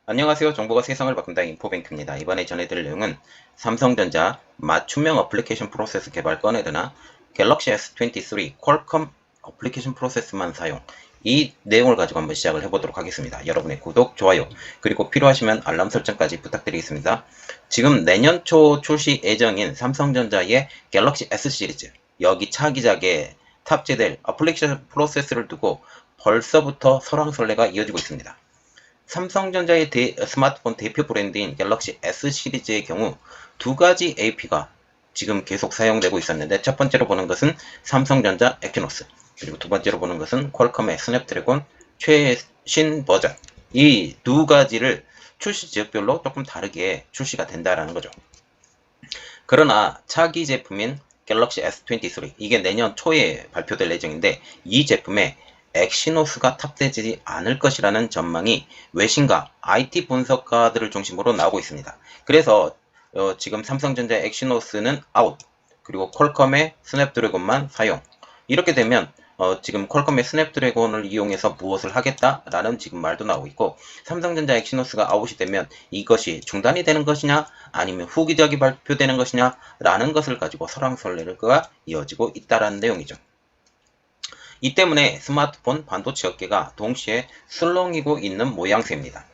안녕하세요. 정보가 세상을 바꾼다 인포뱅크입니다. 이번에 전해드릴 내용은 삼성전자 맞춤형 어플리케이션 프로세스 개발 꺼내드나 갤럭시 S23 퀄컴 어플리케이션 프로세스만 사용 이 내용을 가지고 한번 시작을 해보도록 하겠습니다. 여러분의 구독, 좋아요, 그리고 필요하시면 알람 설정까지 부탁드리겠습니다. 지금 내년 초 출시 예정인 삼성전자의 갤럭시 S 시리즈 여기 차기작에 탑재될 어플리케이션 프로세스를 두고 벌써부터 설왕설래가 이어지고 있습니다. 삼성전자의 스마트폰 대표 브랜드인 갤럭시 S 시리즈의 경우 두 가지 AP가 지금 계속 사용되고 있었는데, 첫 번째로 보는 것은 삼성전자 엑기노스, 그리고 두 번째로 보는 것은 퀄컴의 스냅드래곤 최신 버전, 이 두 가지를 출시 지역별로 조금 다르게 출시가 된다라는 거죠. 그러나 차기 제품인 갤럭시 S23 이게 내년 초에 발표될 예정인데, 이 제품에 엑시노스가 탑재되지 않을 것이라는 전망이 외신과 IT 분석가들을 중심으로 나오고 있습니다. 그래서 지금 삼성전자 엑시노스는 아웃, 그리고 퀄컴의 스냅드래곤만 사용. 이렇게 되면 지금 퀄컴의 스냅드래곤을 이용해서 무엇을 하겠다라는 지금 말도 나오고 있고, 삼성전자 엑시노스가 아웃이 되면 이것이 중단이 되는 것이냐 아니면 후기작이 발표되는 것이냐 라는 것을 가지고 설왕설래가 이어지고 있다라는 내용이죠. 이 때문에 스마트폰 반도체 업계가 동시에 술렁이고 있는 모양새입니다.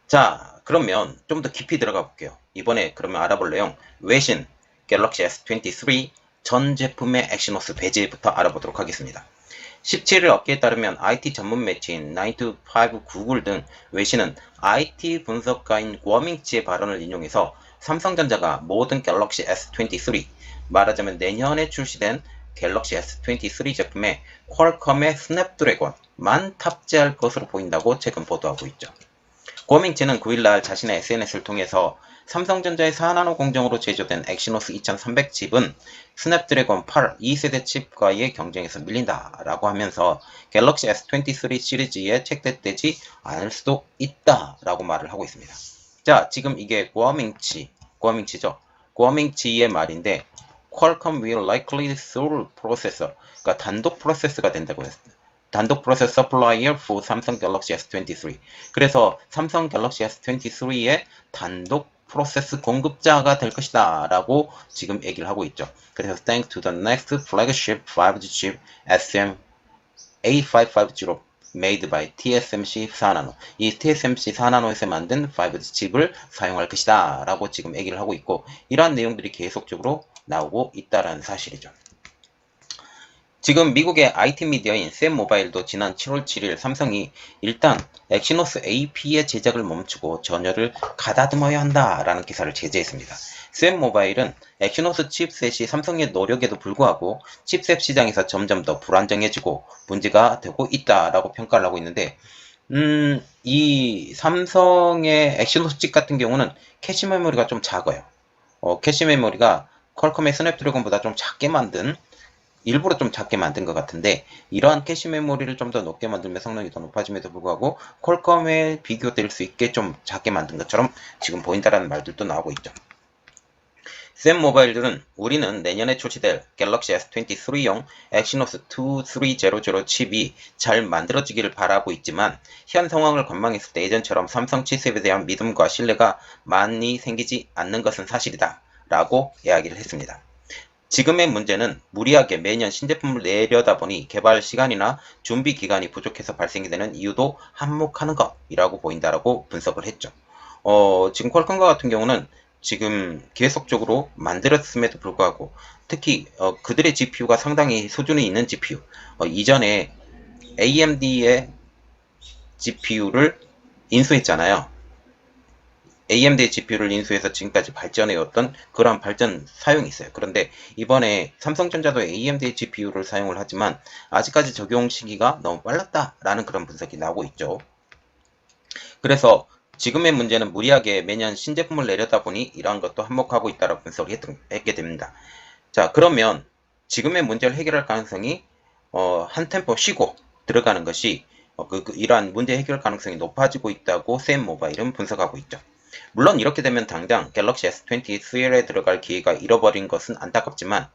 자, 그러면 좀 더 깊이 들어가 볼게요. 이번에 그러면 알아볼 내용, 외신 갤럭시 S23 전 제품의 엑시노스 배제부터 알아보도록 하겠습니다. 17일 업계에 따르면 IT 전문 매체인 9to5 구글 등 외신은 IT 분석가인 구어밍치의 발언을 인용해서 삼성전자가 모든 갤럭시 S23, 말하자면 내년에 출시된 갤럭시 S23 제품에 퀄컴의 스냅드래곤만 탑재할 것으로 보인다고 최근 보도하고 있죠. 구어밍치는 9일날 자신의 SNS를 통해서 삼성전자의 4나노 공정으로 제조된 엑시노스 2300 칩은 스냅드래곤 8 2세대 칩과의 경쟁에서 밀린다라고 하면서 갤럭시 S23 시리즈에 채택되지 않을 수도 있다라고 말을 하고 있습니다. 자, 지금 이게 구어밍치죠. 구어밍치의 말인데, Qualcomm will likely sole processor, 그러니까 단독 프로세서가 된다고 했습니다. 단독 프로세서 서플라이어 for 삼성 갤럭시 S23. 그래서 삼성 갤럭시 S23의 단독 프로세스 공급자가 될 것이다 라고 지금 얘기를 하고 있죠. 그래서 thanks to the next flagship 5G chip SM A550 made by TSMC 4나노, 이 TSMC 4나노에서 만든 5G 칩을 사용할 것이다 라고 지금 얘기를 하고 있고, 이러한 내용들이 계속적으로 나오고 있다는 사실이죠. 지금 미국의 IT 미디어인 샘모바일도 지난 7월 7일 삼성이 일단 엑시노스 AP의 제작을 멈추고 전열을 가다듬어야 한다라는 기사를 제재했습니다. 샘모바일은 엑시노스 칩셋이 삼성의 노력에도 불구하고 칩셋 시장에서 점점 더 불안정해지고 문제가 되고 있다라고 평가를 하고 있는데, 이 삼성의 엑시노스 칩 같은 경우는 캐시 메모리가 좀 작아요. 캐시 메모리가 퀄컴의 스냅드래곤보다 좀 작게 만든, 일부러 좀 작게 만든 것 같은데, 이러한 캐시 메모리를 좀 더 높게 만들면 성능이 더 높아짐에도 불구하고 퀄컴에 비교될 수 있게 좀 작게 만든 것처럼 지금 보인다라는 말들도 나오고 있죠. 샘모바일들은 우리는 내년에 출시될 갤럭시 S23용 엑시노스 2300 칩이 잘 만들어지기를 바라고 있지만, 현 상황을 관망했을 때 예전처럼 삼성 칩셋에 대한 믿음과 신뢰가 많이 생기지 않는 것은 사실이다 라고 이야기를 했습니다. 지금의 문제는 무리하게 매년 신제품을 내려다 보니 개발 시간이나 준비 기간이 부족해서 발생이 되는 이유도 한몫하는 것이라고 보인다라고 분석을 했죠. 지금 퀄컴과 같은 경우는 지금 계속적으로 만들었음에도 불구하고, 특히 그들의 GPU가 상당히 수준이 있는 GPU, 이전에 AMD의 GPU를 인수했잖아요. AMD GPU를 인수해서 지금까지 발전해왔던 그러한 발전 사용이 있어요. 그런데 이번에 삼성전자도 AMD GPU를 사용을 하지만 아직까지 적용 시기가 너무 빨랐다라는 그런 분석이 나오고 있죠. 그래서 지금의 문제는 무리하게 매년 신제품을 내려다 보니 이러한 것도 한몫하고 있다고 분석을 했게 됩니다. 자, 그러면 지금의 문제를 해결할 가능성이 한 템포 쉬고 들어가는 것이 이러한 문제 해결 가능성이 높아지고 있다고 샘모바일은 분석하고 있죠. 물론 이렇게 되면 당장 갤럭시 S23에 들어갈 기회가 잃어버린 것은 안타깝지만,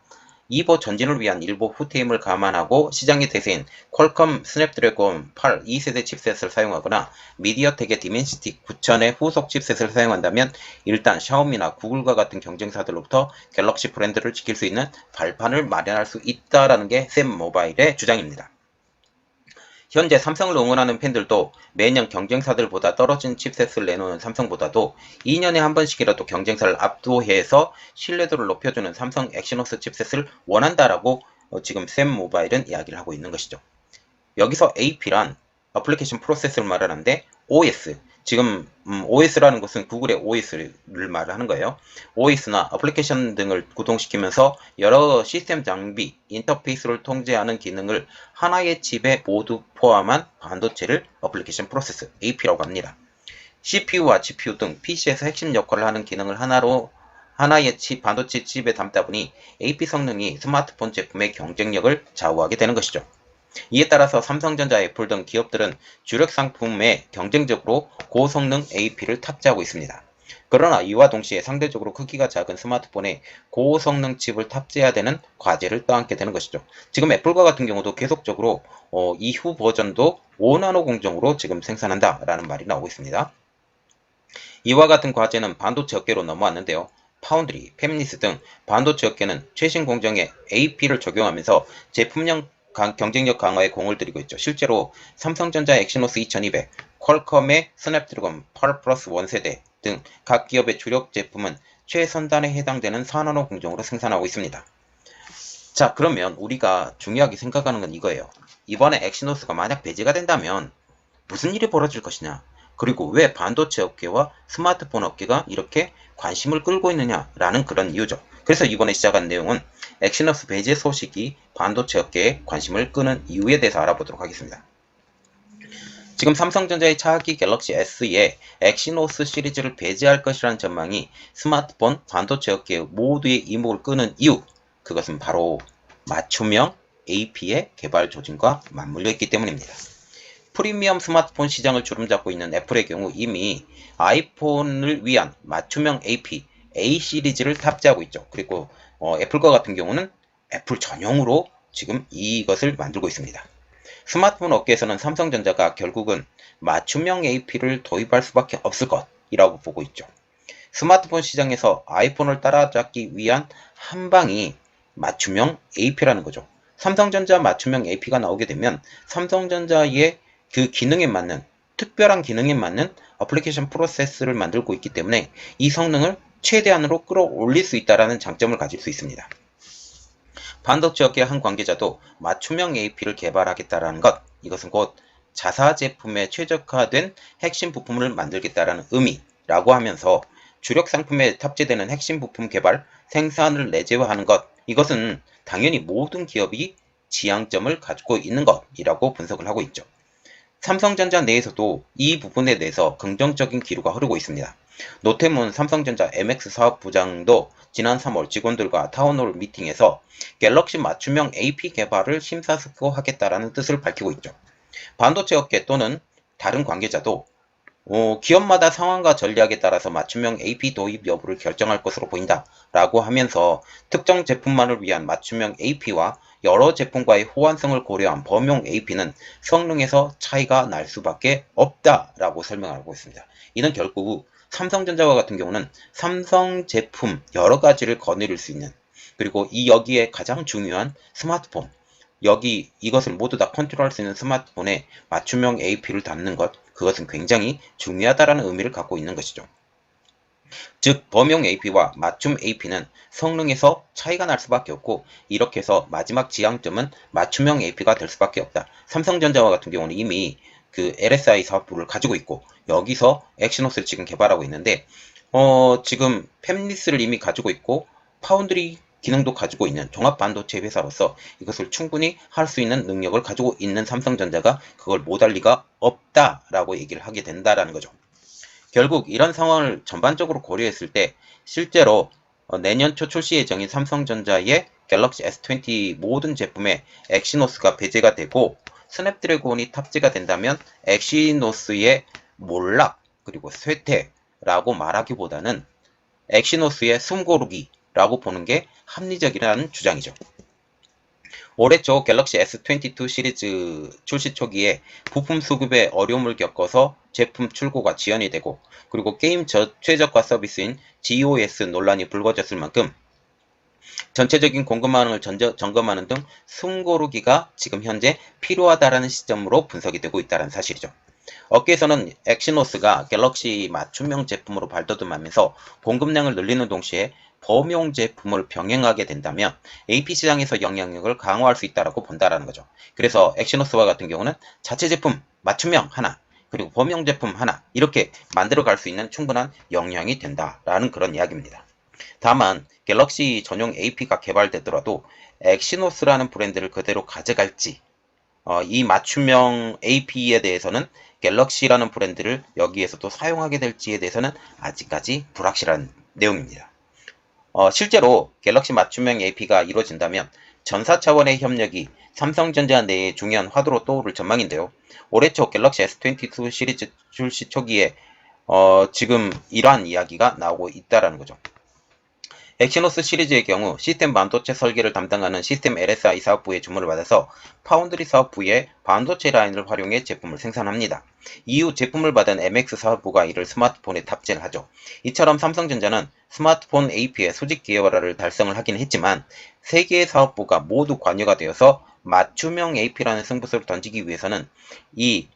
2보 전진을 위한 일부 후퇴임을 감안하고 시장의 대세인 퀄컴 스냅드래곤 8 2세대 칩셋을 사용하거나 미디어텍의 디멘시티 9000의 후속 칩셋을 사용한다면 일단 샤오미나 구글과 같은 경쟁사들로부터 갤럭시 브랜드를 지킬 수 있는 발판을 마련할 수 있다라는 게 샘모바일의 주장입니다. 현재 삼성을 응원하는 팬들도 매년 경쟁사들보다 떨어진 칩셋을 내놓는 삼성보다도 2년에 한 번씩이라도 경쟁사를 압도해서 신뢰도를 높여주는 삼성 엑시노스 칩셋을 원한다라고 지금 샘모바일은 이야기를 하고 있는 것이죠. 여기서 AP란 어플리케이션 프로세스를 말하는데 OS, 지금 OS라는 것은 구글의 OS를 말하는 거예요. OS나 어플리케이션 등을 구동시키면서 여러 시스템 장비, 인터페이스를 통제하는 기능을 하나의 칩에 모두 포함한 반도체를 어플리케이션 프로세스, AP라고 합니다. CPU와 GPU 등 PC에서 핵심 역할을 하는 기능을 하나의 반도체 칩에 담다 보니 AP 성능이 스마트폰 제품의 경쟁력을 좌우하게 되는 것이죠. 이에 따라서 삼성전자, 애플 등 기업들은 주력 상품에 경쟁적으로 고성능 AP를 탑재하고 있습니다. 그러나 이와 동시에 상대적으로 크기가 작은 스마트폰에 고성능 칩을 탑재해야 되는 과제를 떠안게 되는 것이죠. 지금 애플과 같은 경우도 계속적으로 이후 버전도 5나노 공정으로 지금 생산한다라는 말이 나오고 있습니다. 이와 같은 과제는 반도체 업계로 넘어왔는데요. 파운드리, 팹리스 등 반도체 업계는 최신 공정에 AP를 적용하면서 제품형 경쟁력 강화에 공을 들이고 있죠. 실제로 삼성전자 엑시노스 2200, 퀄컴의 스냅드래곤 8 플러스 1세대 등 각 기업의 주력 제품은 최선단에 해당되는 4나노 공정으로 생산하고 있습니다. 자, 그러면 우리가 중요하게 생각하는 건 이거예요. 이번에 엑시노스가 만약 배제가 된다면 무슨 일이 벌어질 것이냐? 그리고 왜 반도체 업계와 스마트폰 업계가 이렇게 관심을 끌고 있느냐라는 그런 이유죠. 그래서 이번에 시작한 내용은 엑시노스 배제 소식이 반도체 업계에 관심을 끄는 이유에 대해서 알아보도록 하겠습니다. 지금 삼성전자의 차기 갤럭시 S에 엑시노스 시리즈를 배제할 것이라는 전망이 스마트폰, 반도체 업계 모두의 이목을 끄는 이유, 그것은 바로 맞춤형 AP의 개발 조짐과 맞물려 있기 때문입니다. 프리미엄 스마트폰 시장을 주름잡고 있는 애플의 경우 이미 아이폰을 위한 맞춤형 AP, A 시리즈를 탑재하고 있죠. 그리고 애플과 같은 경우는 애플 전용으로 지금 이것을 만들고 있습니다. 스마트폰 업계에서는 삼성전자가 결국은 맞춤형 AP를 도입할 수밖에 없을 것이라고 보고 있죠. 스마트폰 시장에서 아이폰을 따라잡기 위한 한방이 맞춤형 AP라는 거죠. 삼성전자 맞춤형 AP가 나오게 되면 삼성전자의 그 기능에 맞는, 특별한 기능에 맞는 어플리케이션 프로세스를 만들고 있기 때문에 이 성능을 최대한으로 끌어올릴 수 있다는 장점을 가질 수 있습니다. 반도체 업계 한 관계자도 맞춤형 AP를 개발하겠다는 것, 이것은 곧 자사 제품에 최적화된 핵심 부품을 만들겠다는 의미라고 하면서 주력 상품에 탑재되는 핵심 부품 개발, 생산을 내재화하는 것, 이것은 당연히 모든 기업이 지향점을 가지고 있는 것이라고 분석을 하고 있죠. 삼성전자 내에서도 이 부분에 대해서 긍정적인 기류가 흐르고 있습니다. 노태문 삼성전자 MX 사업부장도 지난 3월 직원들과 타운홀 미팅에서 갤럭시 맞춤형 AP 개발을 심사숙고하겠다라는 뜻을 밝히고 있죠. 반도체 업계 또는 다른 관계자도 기업마다 상황과 전략에 따라서 맞춤형 AP 도입 여부를 결정할 것으로 보인다 라고 하면서 특정 제품만을 위한 맞춤형 AP와 여러 제품과의 호환성을 고려한 범용 AP는 성능에서 차이가 날 수밖에 없다 라고 설명하고 있습니다. 이는 결국 삼성전자와 같은 경우는 삼성 제품 여러 가지를 거느릴 수 있는, 그리고 여기에 가장 중요한 스마트폰, 이것을 모두 다 컨트롤할 수 있는 스마트폰에 맞춤형 AP를 담는 것, 그것은 굉장히 중요하다는 의미를 갖고 있는 것이죠. 즉 범용 AP와 맞춤 AP는 성능에서 차이가 날 수밖에 없고, 이렇게 해서 마지막 지향점은 맞춤형 AP가 될 수밖에 없다. 삼성전자와 같은 경우는 이미 그 LSI 사업부를 가지고 있고 여기서 엑시노스를 지금 개발하고 있는데 지금 팹리스를 이미 가지고 있고 파운드리 기능도 가지고 있는 종합반도체 회사로서 이것을 충분히 할 수 있는 능력을 가지고 있는 삼성전자가 그걸 못할 리가 없다라고 얘기를 하게 된다라는 거죠. 결국 이런 상황을 전반적으로 고려했을 때 실제로 내년 초 출시 예정인 삼성전자의 갤럭시 S20 모든 제품에 엑시노스가 배제가 되고 스냅드래곤이 탑재가 된다면 엑시노스의 몰락 그리고 쇠퇴라고 말하기보다는 엑시노스의 숨고르기라고 보는 게 합리적이라는 주장이죠. 올해 초 갤럭시 S22 시리즈 출시 초기에 부품 수급에 어려움을 겪어서 제품 출고가 지연이 되고, 그리고 게임 최저가 서비스인 GOS 논란이 불거졌을 만큼 전체적인 공급망을 점검하는 등 숨고르기가 지금 현재 필요하다라는 시점으로 분석이 되고 있다는 사실이죠. 업계에서는 엑시노스가 갤럭시 맞춤형 제품으로 발돋움하면서 공급량을 늘리는 동시에 범용 제품을 병행하게 된다면 AP 시장에서 영향력을 강화할 수 있다고 본다라는 거죠. 그래서 엑시노스와 같은 경우는 자체 제품 맞춤형 하나, 그리고 범용 제품 하나, 이렇게 만들어 갈 수 있는 충분한 역량이 된다라는 그런 이야기입니다. 다만 갤럭시 전용 AP가 개발되더라도 엑시노스라는 브랜드를 그대로 가져갈지, 이 맞춤형 AP에 대해서는 갤럭시라는 브랜드를 여기에서도 사용하게 될지에 대해서는 아직까지 불확실한 내용입니다. 실제로 갤럭시 맞춤형 AP가 이루어진다면 전사 차원의 협력이 삼성전자 내의 중요한 화두로 떠오를 전망인데요. 올해 초 갤럭시 S22 시리즈 출시 초기에 지금 이러한 이야기가 나오고 있다는 거죠. 엑시노스 시리즈의 경우 시스템 반도체 설계를 담당하는 시스템 LSI 사업부의 주문을 받아서 파운드리 사업부의 반도체 라인을 활용해 제품을 생산합니다. 이후 제품을 받은 MX 사업부가 이를 스마트폰에 탑재를 하죠. 이처럼 삼성전자는 스마트폰 AP의 수직 계열화를 달성을 하긴 했지만 세 개의 사업부가 모두 관여가 되어서 맞춤형 AP라는 승부수를 던지기 위해서는 이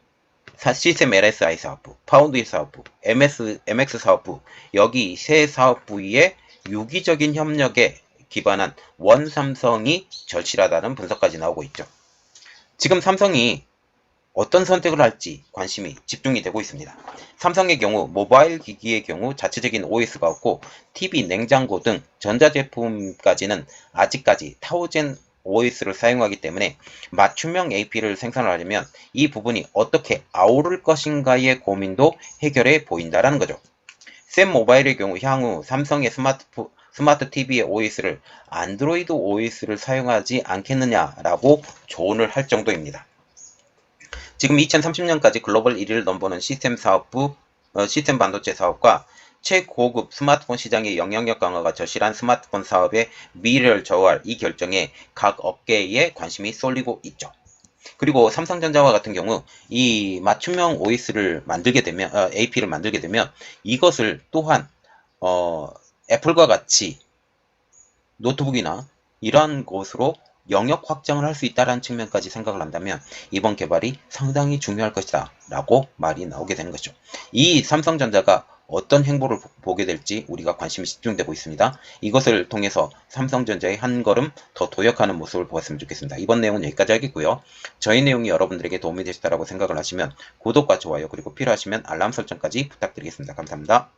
시스템 LSI 사업부, 파운드리 사업부, MX 사업부, 여기 세 사업부의 유기적인 협력에 기반한 원 삼성이 절실하다는 분석까지 나오고 있죠. 지금 삼성이 어떤 선택을 할지 관심이 집중이 되고 있습니다. 삼성의 경우 모바일 기기의 경우 자체적인 OS가 없고 TV, 냉장고 등 전자제품까지는 아직까지 타오젠 OS를 사용하기 때문에 맞춤형 AP를 생산하려면 이 부분이 어떻게 아우를 것인가의 고민도 해결해 보인다는 거죠. 샘 모바일의 경우 향후 삼성의 스마트 TV의 OS를 안드로이드 OS를 사용하지 않겠느냐라고 조언을 할 정도입니다. 지금 2030년까지 글로벌 1위를 넘보는 시스템 반도체 사업과 최고급 스마트폰 시장의 영향력 강화가 절실한 스마트폰 사업의 미래를 좌우할 이 결정에 각 업계에 관심이 쏠리고 있죠. 그리고 삼성전자와 같은 경우 이 맞춤형 OS를 만들게 되면 AP를 만들게 되면 이것을 또한 애플과 같이 노트북이나 이러한 곳으로 영역 확장을 할 수 있다는 측면까지 생각을 한다면 이번 개발이 상당히 중요할 것이다 라고 말이 나오게 되는 것이죠. 이 삼성전자가 어떤 행보를 보게 될지 우리가 관심이 집중되고 있습니다. 이것을 통해서 삼성전자의 한 걸음 더 도약하는 모습을 보았으면 좋겠습니다. 이번 내용은 여기까지 하겠고요. 저희 내용이 여러분들에게 도움이 되셨다고 생각을 하시면 구독과 좋아요, 그리고 필요하시면 알람 설정까지 부탁드리겠습니다. 감사합니다.